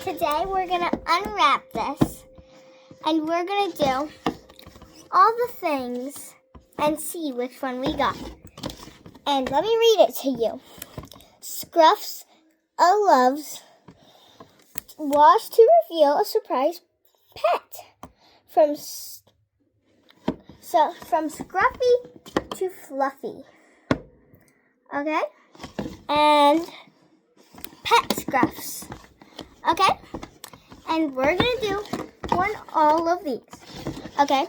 Today we're gonna unwrap this and we're gonna do all the things and see which one we got. And let me read it to you. Scruff-a-Luvs wash to reveal a surprise pet. From Scruffy to Fluffy. Okay? And pet Scruffs. Okay? And we're going to do all of these. Okay?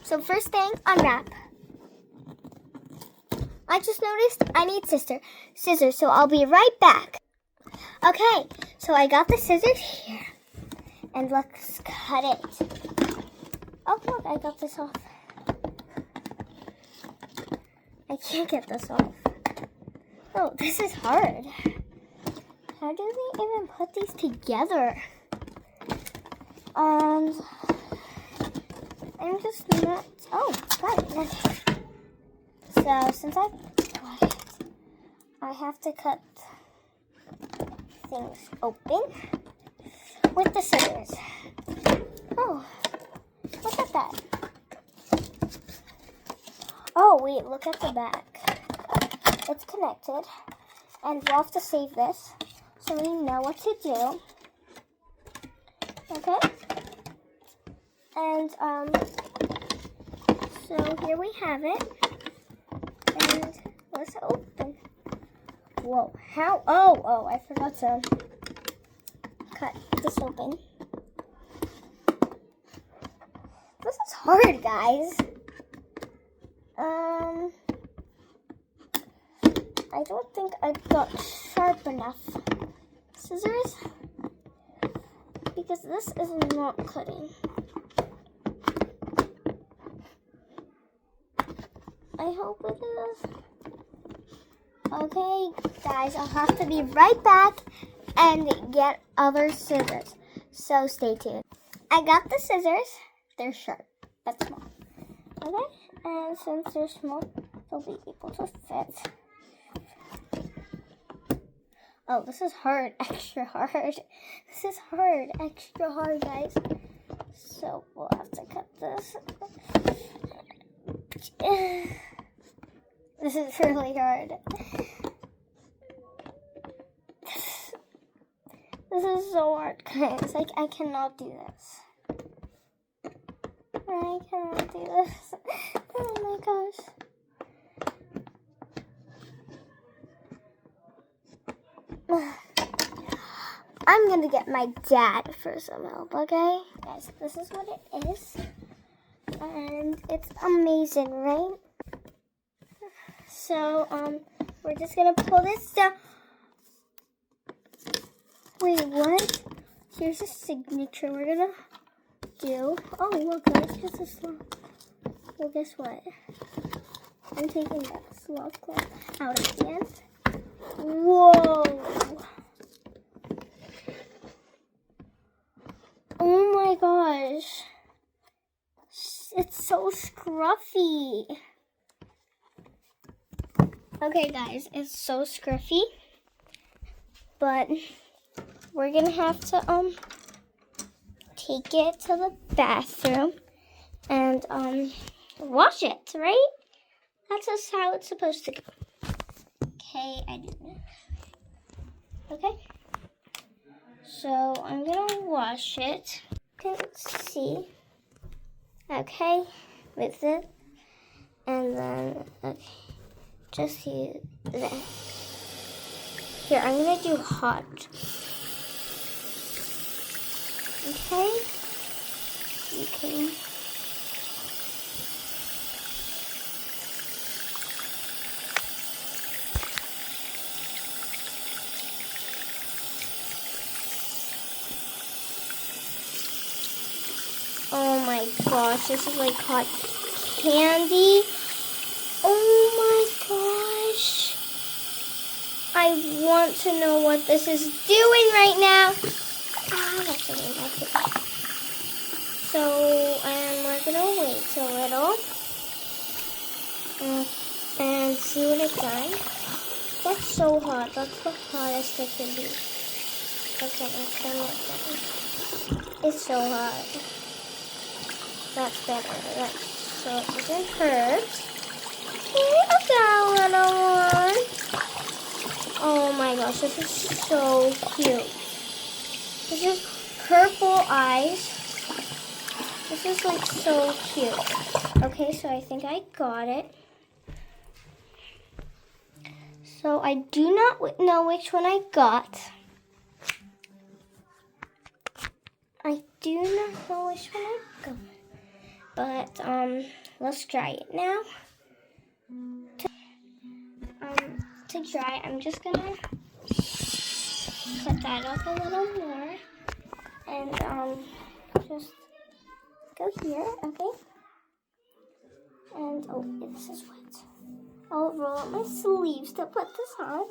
So first thing, unwrap. I just noticed I need scissors, so I'll be right back. Okay, so I got the scissors here. And let's cut it. Oh, look, I got this off. I can't get this off. Oh, this is hard. How do they even put these together? I'm just not... Oh, got it. Okay. So, since I got it, I have to cut things open with the scissors. Oh, look at that. Oh, wait, look at the back. It's connected. And we'll have to save this so we know what to do. Okay? And, so here we have it. And let's open. Whoa, how? Oh, I forgot to cut this open. This is hard, guys. I don't think I've got sharp enough scissors because this is not cutting. I hope it is. Okay, guys, I'll have to be right back and get other scissors. So stay tuned. I got the scissors. They're sharp, but small. Okay, and since they're small, they'll be able to fit. Oh, this is hard, extra hard. This is hard, extra hard, guys. So we'll have to cut this. This is really hard. This is so hard, guys. Like, I cannot do this. I cannot do this. Oh my gosh. I'm gonna get my dad for some help, okay? Guys, this is what it is. And it's amazing, right? So, we're just gonna pull this down. Wait, what? Here's a signature we're gonna do. Oh, look, guys, here's a slot. Well, guess what? I'm taking that slot clip out at the end. Whoa! Oh my gosh. It's so scruffy. Okay, guys, it's so scruffy. But we're gonna have to take it to the bathroom and wash it, right? That's just how it's supposed to go. Okay, I did that. Okay. So I'm gonna wash it. Let's see. Okay, with it. And then, okay, just use that. Here, I'm gonna do hot. Okay. Okay. Oh my gosh, this is like hot candy. Oh my gosh. I want to know what this is doing right now. That's really messy. So, we're gonna wait a little and see what it's done. That's so hot. That's the hottest it can be. Okay, it's gonna look better. It's so hot. That's better. So it doesn't hurt. Look at little one. Oh my gosh, this is so cute. This is purple eyes. This is like so cute. Okay, so I think I got it. So I do not know which one I got. I do not know which one I got. But let's try it now. To dry, I'm just gonna cut that up a little more. And just go here, okay? And oh, this is wet. I'll roll up my sleeves to put this on.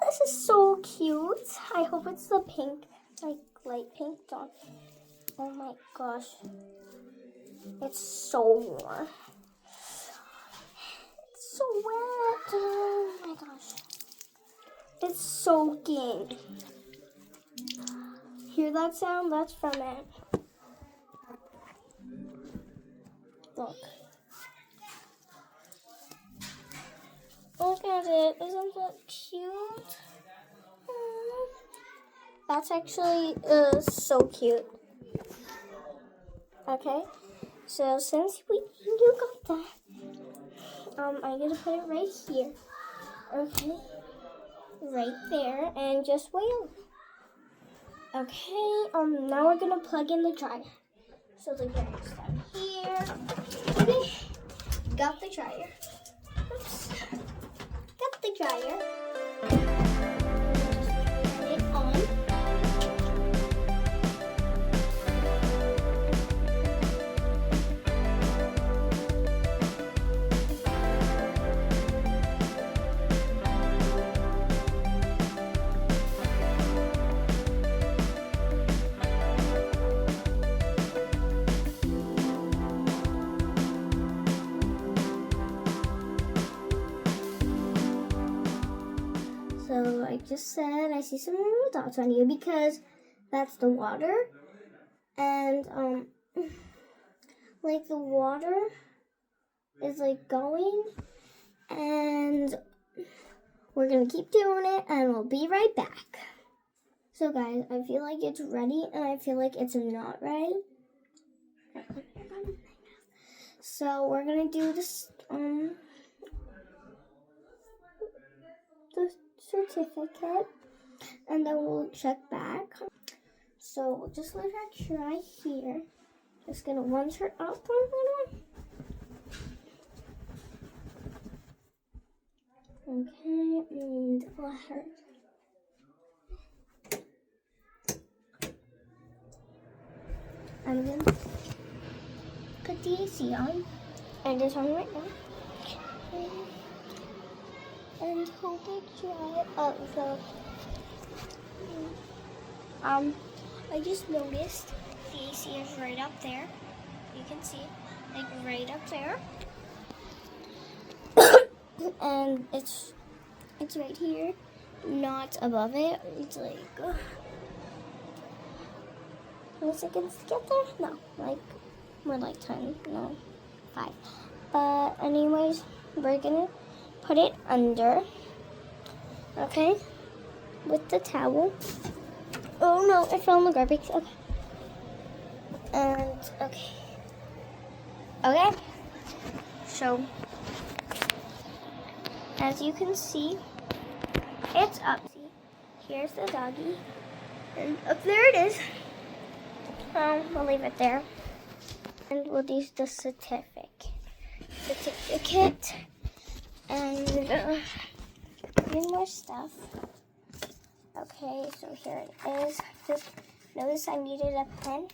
This is so cute. I hope it's the pink, like light pink tone. Oh my gosh. It's so warm. It's so wet. Oh my gosh. It's soaking. Hear that sound? That's from it. Look. Look at it. Isn't that cute? That's actually so cute. Okay. So since you got that, I'm gonna put it right here. Okay. Right there, and just wait. Okay. Now we're gonna plug in the dryer. So the dryer's down here. Okay. Got the dryer. Oops. Got the dryer. Turn it on. So I just said I see some little dots on you because that's the water. And like the water is like going, and we're gonna keep doing it and we'll be right back. So guys, I feel like it's ready and I feel like it's not ready. So we're gonna do this the certificate, and then we'll check back. So we'll just let her try here. Just gonna once her up a little. Okay, and let her. I'm gonna put the AC on, and it's on right now. And hope it dry up. So, I just noticed the AC is right up there. You can see, like right up there. And it's right here, not above it. It's like 20 seconds to get there? No, like more like 10, no, 5. But anyways, we're gonna put it under, okay, with the towel. Oh no, it fell in the garbage. Okay. And okay. So as you can see, it's up. See, here's the doggy, and up there it is. We'll leave it there, and we'll do the certificate, and more stuff. Okay, so here it is. Just notice I needed a pen.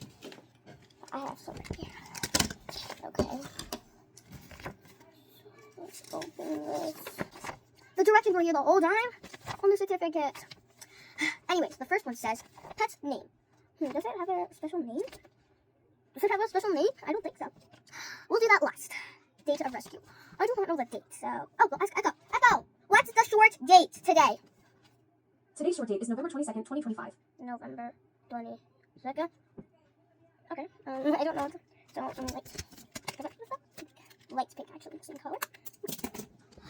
I have some right here. Okay. Let's open this. The directions were here the whole time on the certificate. Anyways, the first one says pet's name. Does it have a special name? Does it have a special name? I don't think so. We'll do that last. Date of rescue. I do not know the date, so... Oh, we'll ask Echo. Echo, what's the short date today? Today's short date is November 22nd, 2025. November 22nd. Okay. I don't know. So, lights pink actually, same color.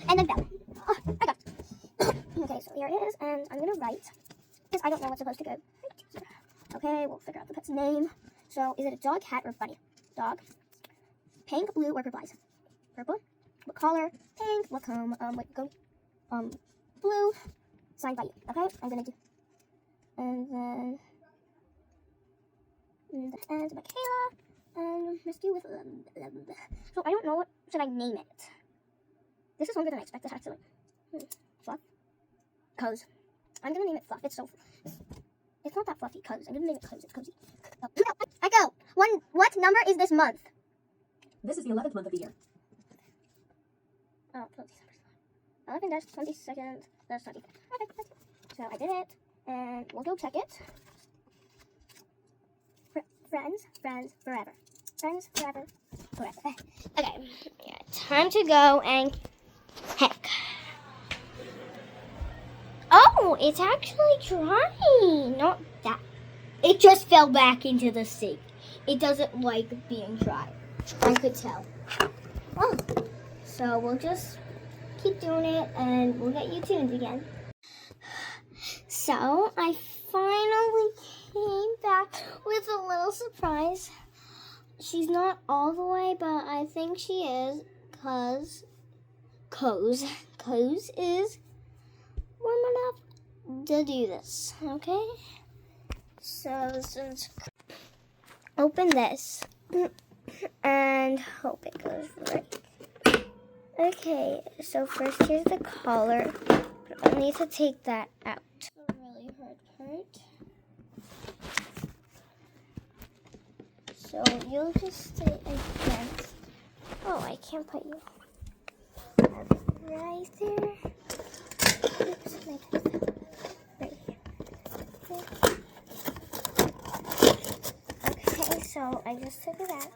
And then bell. Oh, I got it. Okay, so here it is, and I'm gonna write, because I don't know what's supposed to go right here. Okay, we'll figure out the pet's name. So, is it a dog, cat, or bunny? Dog. Pink, blue, or purple eyes? Purple. What color? Pink. What comb? What go? Blue. Signed by you. Okay, I'm gonna do. And then. And Kayla. And rescue with. So, I don't know what should I name it. This is longer than I expected, actually. Fluff. Cozy. I'm gonna name it Fluff. It's not that fluffy. Cozy. I'm gonna name it Cozy. It's cozy. I go. What number is this month? This is the 11th month of the year. Oh, 11 dash 22nd. That's 25th. Okay. So I did it, and we'll go check it. Friends, forever. Friends, forever. Okay. Yeah, time to go and heck. Oh, it's actually dry. Not that. It just fell back into the sink. It doesn't like being dry. I could tell. Oh, so we'll just keep doing it and we'll get you tuned again. So I finally came back with a little surprise. She's not all the way, but I think she is, cause is warm enough to do this. Okay. So since open this and hope it goes right. Okay, so first here's the collar. But I need to take that out. The really hard part. So you'll just stay against. Oh, I can't put you right there. Oops, my pencil. Right here. Okay, so I just took it out,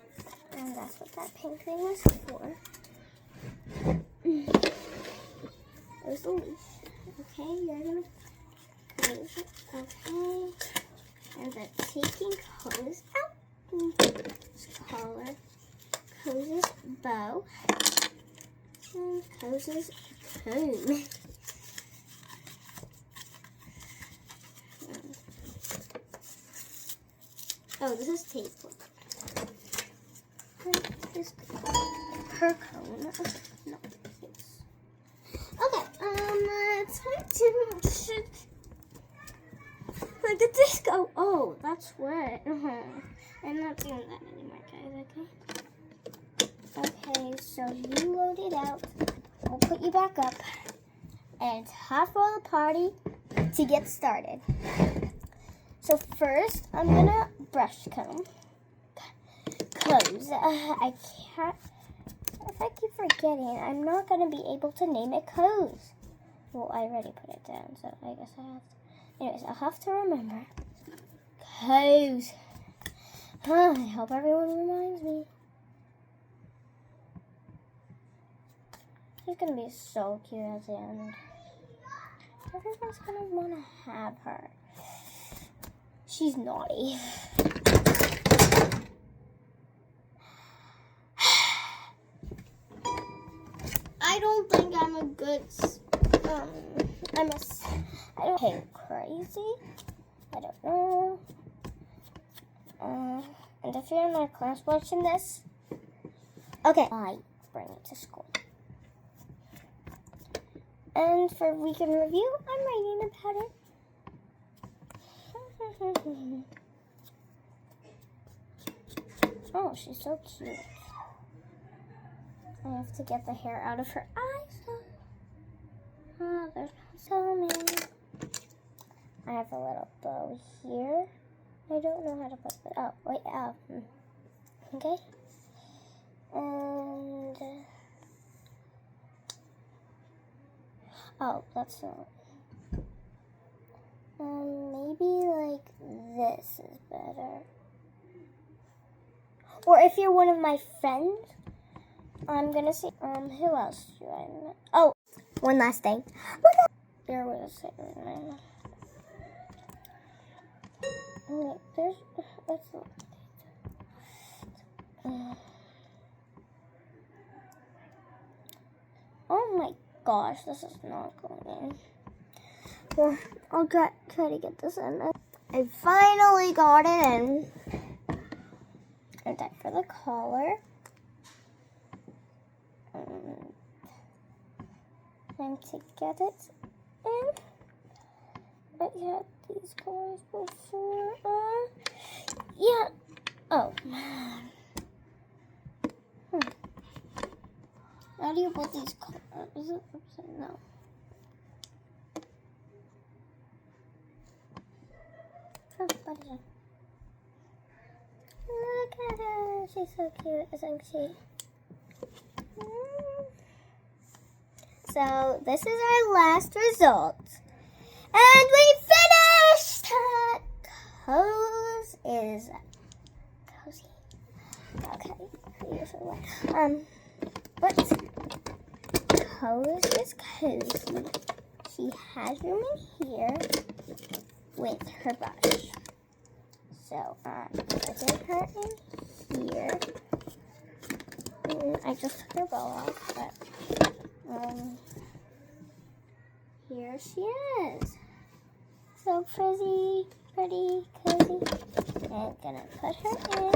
and that's what that pink thing was for. There's the leash. Okay, you're gonna close it. Okay, and the taking hose out. Collar, Cozy's bow, and Cozy's comb. Oh, this is tape. This her cone. No, it's okay. It's time to like the disco. Oh, that's wet. I'm not doing that anymore, guys. Okay, so you load it out. We'll put you back up, and it's time for the party to get started. So first, I'm gonna brush comb. Cause I can't. If I keep forgetting, I'm not gonna be able to name it Cozy. Well, I already put it down, so I guess I have to. Anyways, I'll have to remember. Cozy. I hope everyone reminds me. She's gonna be so cute at the end. Everyone's gonna wanna have her. She's naughty. I don't think I'm a good, I don't think crazy. I don't know. And if you're in my class watching this, okay, I bring it to school. And for weekend review, I'm writing about it. Oh, she's so cute. I have to get the hair out of her eyes. Oh, there's so many. I have a little bow here. I don't know how to put it. Oh, wait, okay. And, oh, that's not. Maybe like this is better. Or if you're one of my friends, I'm gonna say, who else do I know? Oh, one last thing. Look at, there was a second. Wait, that's not. Oh my gosh, this is not going in. Well, I'll try to get this in. I finally got it in. And time for the collar. Time to get it in. I had these colors before. Yeah. Oh. How do you put these colors? Is it upside? No. Oh, buddy. Look at her. She's so cute, isn't she? So this is our last result. And we finished! Hose is cozy. Okay. But Hose is cozy. She has room in here with her brush. So putting her in here. I just took her bow off, but here she is. So pretty, cozy. I'm gonna put her in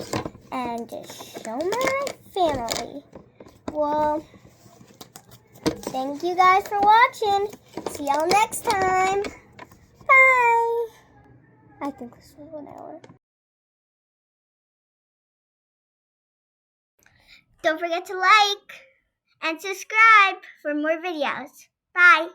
and just show my family. Well, thank you guys for watching. See y'all next time. Bye. I think this was 1 hour. Don't forget to like and subscribe for more videos. Bye.